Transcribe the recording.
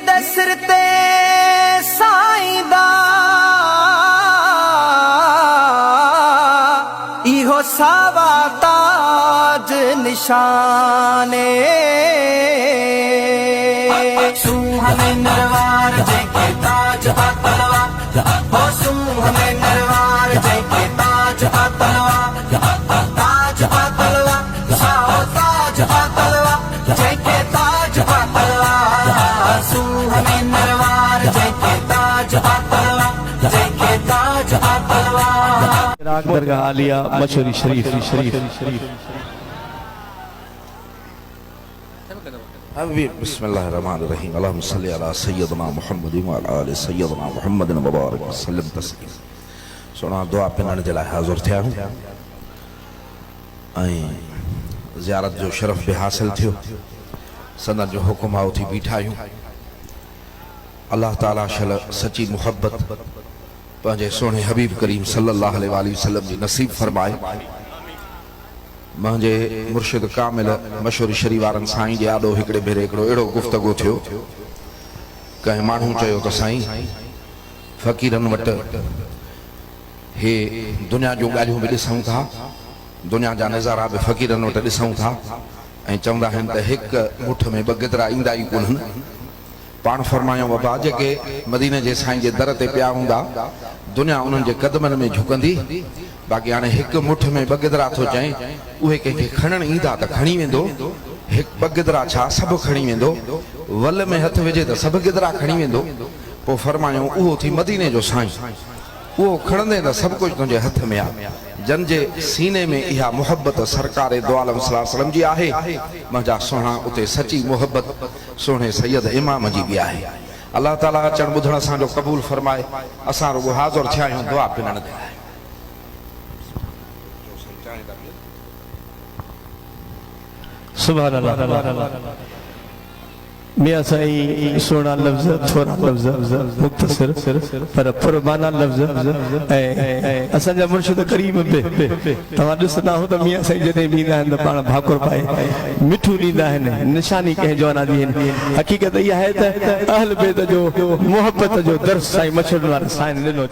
दे सिर ते साईं दा इहो सावा ताज निशाने सुहाने नरवार जेके ताज तलवा हो सुहाने नरवार जेके ताज तलवा ताज तलवा साओ ताज तलवा जेके ताज तलवा सुहाने नरवार जेके ताज तलवा जेके ताज तलवा दरगाह आलिया मशोरी शरीफ बिस्मिल्लाहिर्रहमानिर्रहीम अल्लाहुम्मा सल्लि अला सय्यदना मुहम्मदिन व अला आलि सय्यदना मुहम्मदिन व बारिक वसल्लम तस्लीमा। सोना दुआ पिनण जे लाइ हाज़िर थिया हूं ऐं ज़ियारत जो शरफ़ भी हासिल थियो। सनद जो हुक्म आओ थी बीठा आहियूं। अल्लाह ताला शल सच्ची मुहब्बत पंहिंजे सोने हबीब करीम सल्लल्लाहु अलैहि वसल्लम जी नसीब फरमाए। मुंहिंजे मुर्शिद कामिल मशोरी शरीफ वारनि साईं जे आॾो हिकिड़े भेरे हिकिड़ो अहिड़ो गुफ़्तगू थियो। कंहिं माण्हू चयो त साईं फ़क़ीरनि वटि हे दुनिया जूं ॻाल्हियूं बि ॾिसूं था, दुनिया जा नज़ारा बि फ़क़ीरनि वटि ॾिसूं था ऐं चवंदा आहिनि त हिकु मुठ में ॿ गिदरा ईंदा ई कोन्हनि। पाण फरमायूं बाबा जेके मदीने जे साईं जे दर ते पिया हूंदा दुनिया उन्हनि जे कदमनि में झुकंदी। बाक़ी हाणे हिकु मुठ में ॿ गिदरा थो चए, उहे कंहिंखे खणण ईंदा त खणी वेंदो। हिकु ॿ गिदरा छा सभु खणी वेंदो, वल में हथ विझे त सभु गिदरा खणी वेंदो। पोइ फरमायूं उहो थी मदीने जो साईं, उहो खणंदे त सभु कुझु तुंहिंजे हथ में आहे। जन जे सीने में इहा मुहब्बत सरकार दो आलम सल्लल्लाहु अलैहि वसल्लम जी आहे, मुंहिंजा सुहिणा उते सची मुहब्बत सोने सैयद इमाम जी बि आहे। अल्लाह ताला अचण ॿुधण असांजो क़बूल फरमाए। असां रुगो हाज़िर थिया आहियूं दुआ पिनण जे लाइ। सुभान अल्लाह। मियां साईं सुहिणा लफ़्ज़, थोरा लफ़्ज़, मुख़्तसर पर पुरबाना लफ़्ज़ ऐं असांजा मुर्शिद करीम बि तव्हां ॾिसंदा हो त मियां साईं जॾहिं बि ईंदा आहिनि त पाण भाकुर पाए मिठू ॾींदा आहिनि, निशानी कंहिं जवाना जी आहिनि। हक़ीक़त इहा आहे त अहल बैत जो मुहबत जो दर्स साईं मशहूर वारे साईं ॾिनो।